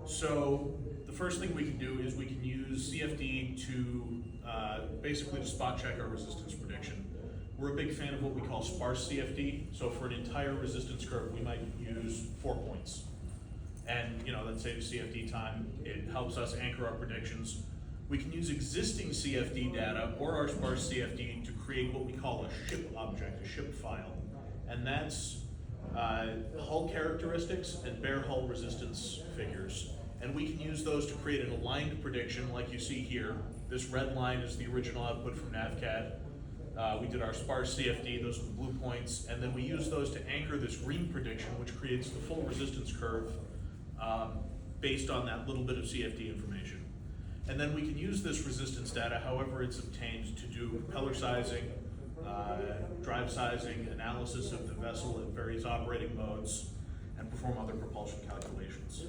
So the first thing we can do is we can use CFD to basically to spot check our resistance prediction. We're a big fan of what we call sparse CFD. So for an entire resistance curve, we might use 4 points. And that saves CFD time. It helps us anchor our predictions. We can use existing CFD data or our sparse CFD to create what we call a ship object, a ship file. And that's hull characteristics and bare hull resistance figures. And we can use those to create an aligned prediction like you see here. This red line is the original output from NavCad. We did our sparse CFD, those are the blue points, and then we use those to anchor this green prediction, which creates the full resistance curve based on that little bit of CFD information. And then we can use this resistance data, however it's obtained, to do propeller sizing, drive sizing, analysis of the vessel in various operating modes, and perform other propulsion calculations.